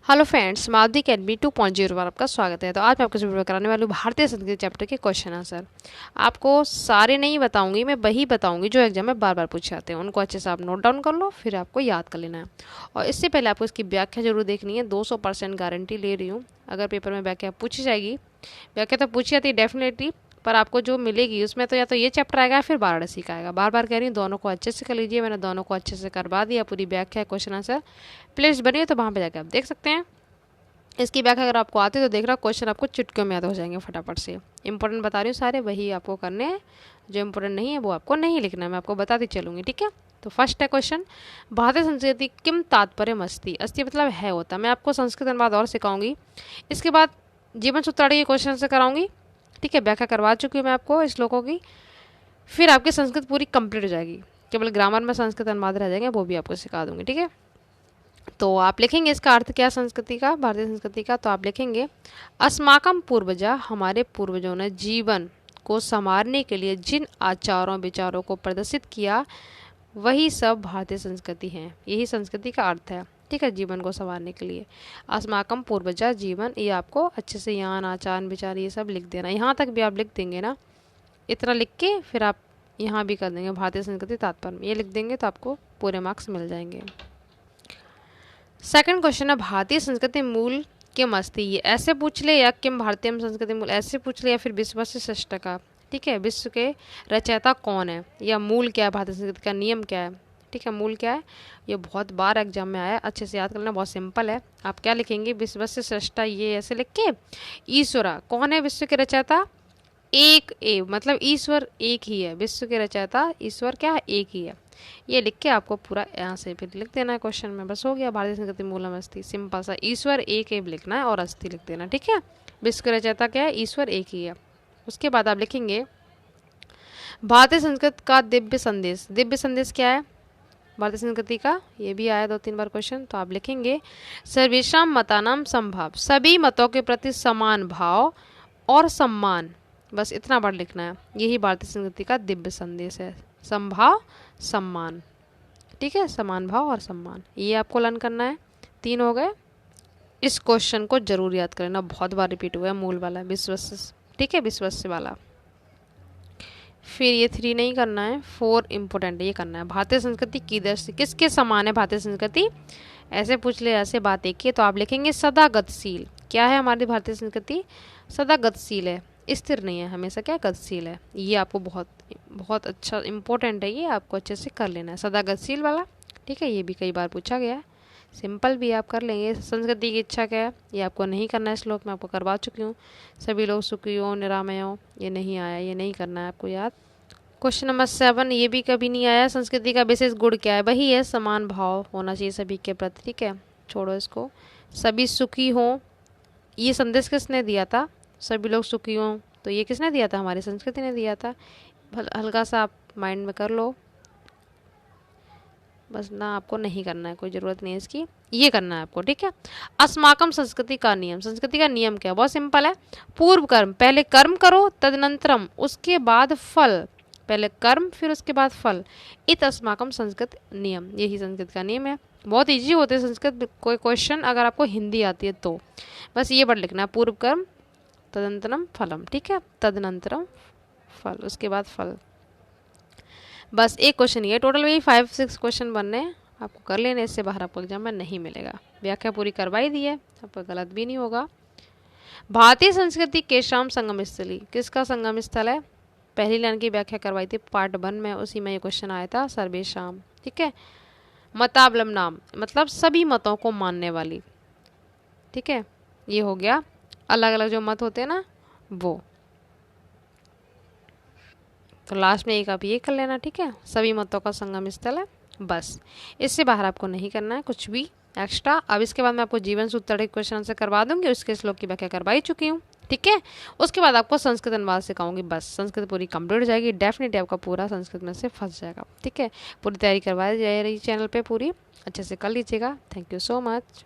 Hello friends, Madhavi academy 2.0 पर आपका स्वागत है। तो आज मैं आपको वीडियो कराने वाली हूँ भारतीय संस्कृति चैप्टर के क्वेश्चन आंसर। आपको सारे नहीं बताऊंगी, मैं वही बताऊंगी जो एग्जाम में बार बार पूछे जाते हैं। उनको अच्छे से आप नोट डाउन कर लो, फिर आपको याद कर लेना है। और इससे पहले आपको इसकी व्याख्या जरूर देखनी है। 200% गारंटी ले रही हूँ। अगर पेपर में व्याख्या पूछी जाएगी, व्याख्या तो पूछी जाती है डेफिनेटली, पर आपको जो मिलेगी उसमें तो या तो ये चैप्टर आएगा फिर वाराणसी का आएगा। बार बार कह रही हूँ, दोनों को अच्छे से कर लीजिए। मैंने दोनों को अच्छे से करवा दिया, पूरी व्याख्या क्वेश्चन आंसर प्लेलिस्ट बनी है, तो वहाँ पे जाकर आप देख सकते हैं। इसकी व्याख्या अगर आपको आती है तो देख रहा क्वेश्चन आपको चुटकियों में याद हो जाएंगे फटाफट से। इंपॉर्टेंट बता रही हूँ सारे, वही आपको करने हैं। जो इंपॉर्टेंट नहीं है वो आपको नहीं लिखना है, मैं आपको बताती चलूँगी, ठीक है। तो फर्स्ट है क्वेश्चन, भारतीय संस्कृति किम तात्पर्य अस्ति। अस्ति मतलब है, होता। मैं आपको संस्कृत अनुवाद और सिखाऊंगी। इसके बाद जीवन सूत्राणी के क्वेश्चन से कराऊंगी, ठीक है। व्याख्या करवा चुकी हूँ मैं आपको श्लोकों की। फिर आपकी संस्कृत पूरी कंप्लीट हो जाएगी। केवल ग्रामर में संस्कृत अनुवाद रह जाएंगे, वो भी आपको सिखा दूंगी, ठीक है। तो आप लिखेंगे इसका अर्थ क्या संस्कृति का, भारतीय संस्कृति का। तो आप लिखेंगे, अस्माकम पूर्वजा, हमारे पूर्वजों ने जीवन को संवारने के लिए जिन आचारों विचारों को प्रदर्शित किया, वही सब भारतीय संस्कृति है। यही संस्कृति का अर्थ है, ठीक है। जीवन को संवारने के लिए अस्माकम पूर्वजा जीवन, ये आपको अच्छे से ज्ञान आचार विचार ये सब लिख देना। यहाँ तक भी आप लिख देंगे ना, इतना लिख के फिर आप यहाँ भी कर देंगे भारतीय संस्कृति तात्पर्य, ये लिख देंगे तो आपको पूरे मार्क्स मिल जाएंगे। सेकंड क्वेश्चन है, भारतीय संस्कृति मूल किम अस्ति। ये ऐसे पूछ ले, या किम भारतीय संस्कृति मूल ऐसे पूछ ले, या फिर विश्व से श्रेष्ठ का, ठीक है। विश्व के रचयिता कौन है, या मूल क्या है भारतीय संस्कृति का, नियम क्या है, ठीक है। मूल क्या है, ये बहुत बार एग्जाम में आया, अच्छे से याद कर लेना, बहुत सिंपल है। आप क्या लिखेंगे, विश्व से श्रेष्ठ, ये ऐसे लिख के ईश्वरा कौन है विश्व के रचयिता, एक एव, मतलब ईश्वर एक ही है। विश्व के रचयिता ईश्वर क्या है, एक ही है। ये लिख के आपको पूरा यहाँ से फिर लिख देना है क्वेश्चन में, बस हो गया। भारतीय संस्कृति मूलम अस्ति, सिंपल सा, ईश्वर एक एव लिखना है और अस्ति लिख देना, ठीक है। विश्व के रचयिता क्या है, ईश्वर एक ही है। उसके बाद आप लिखेंगे, भारतीय संस्कृत का दिव्य संदेश। दिव्य संदेश क्या है भारतीय संस्कृति का, ये भी आया 2-3 बार क्वेश्चन। तो आप लिखेंगे, सर्वेषां मतानां समभाव, सभी मतों के प्रति समान भाव और सम्मान, बस इतना बार लिखना है। यही भारतीय संस्कृति का दिव्य संदेश है, समभाव सम्मान, ठीक है। समान भाव और सम्मान, ये आपको लर्न करना है। 3 हो गए। इस क्वेश्चन को जरूर याद करना, बहुत बार रिपीट हुआ है, मूल वाला विश्वस्य, ठीक है, विश्वस्य वाला। फिर ये 3 नहीं करना है, 4 इंपोर्टेंट ये करना है। भारतीय संस्कृति की दृष्टि किसके समान है भारतीय संस्कृति, ऐसे पूछ ले, ऐसे बात एक ही। तो आप लिखेंगे, सदा गतिशील। क्या है हमारी भारतीय संस्कृति, सदा गतिशील है, स्थिर नहीं है, हमेशा क्या गतिशील है। ये आपको बहुत बहुत अच्छा इंपॉर्टेंट है, ये आपको अच्छे से कर लेना है, सदा गतिशील वाला, ठीक है। ये भी कई बार पूछा गया है, सिंपल भी आप कर लेंगे। संस्कृति की इच्छा क्या है, ये आपको नहीं करना है, श्लोक में आपको करवा चुकी हूँ। सभी लोग सुखी हो निरामय हो, ये नहीं आया, ये नहीं करना है आपको याद। क्वेश्चन नंबर 7, ये भी कभी नहीं आया, संस्कृति का विशेष गुण क्या है, वही है समान भाव होना चाहिए सभी के प्रति, ठीक है। छोड़ो इसको, सभी सुखी हो, ये संदेश किसने दिया था, सभी लोग सुखी हों, तो ये किसने दिया था, हमारी संस्कृति ने दिया था। हल्का सा आप माइंड में कर लो, बस ना आपको नहीं करना है, कोई ज़रूरत नहीं है इसकी, ये करना है आपको, ठीक है। अस्माकम संस्कृति का नियम, संस्कृति का नियम क्या है, बहुत सिंपल है। पूर्व कर्म, पहले कर्म करो, तदनंतरम उसके बाद फल, पहले कर्म फिर उसके बाद फल, इत अस्माकम संस्कृत नियम, यही संस्कृत का नियम है। बहुत इजी होते हैं संस्कृत कोई क्वेश्चन, अगर आपको हिंदी आती है तो बस ये वर्ड लिखना है, पूर्व कर्म तदनंतरम फलम, ठीक है। तदनंतरम फल, उसके बाद फल, बस एक क्वेश्चन ये, टोटल वही 5-6 क्वेश्चन बनने हैं, आपको कर लेने, इससे बाहर आपको एग्जाम में नहीं मिलेगा। व्याख्या पूरी करवाई दी है, आपका गलत भी नहीं होगा। भारतीय संस्कृति केशाम संगम स्थली, किसका संगम स्थल है, पहली लाइन की व्याख्या करवाई थी पार्ट 1 में, उसी में ये क्वेश्चन आया था, सर्वेशाम, ठीक है। मतावलंबनाम मतलब सभी मतों को मानने वाली, ठीक है। ये हो गया, अलग अलग जो मत होते हैं ना वो, तो लास्ट में एक आप ये कर लेना, ठीक है। सभी मतों का संगम स्थल है, बस इससे बाहर आपको नहीं करना है कुछ भी एक्स्ट्रा। अब इसके बाद मैं आपको जीवन सूत्र क्वेश्चन से करवा दूंगी, उसके श्लोक की व्याख्या करवाई चुकी हूँ, ठीक है। उसके बाद आपको संस्कृत अनुवाद सिखाऊंगी, बस संस्कृत पूरी कंप्लीट हो जाएगी, डेफिनेटली आपका पूरा संस्कृत में से फंस जाएगा, ठीक है। पूरी तैयारी करवाई जा रही चैनल पे, पूरी अच्छे से कर लीजिएगा। Thank you so much.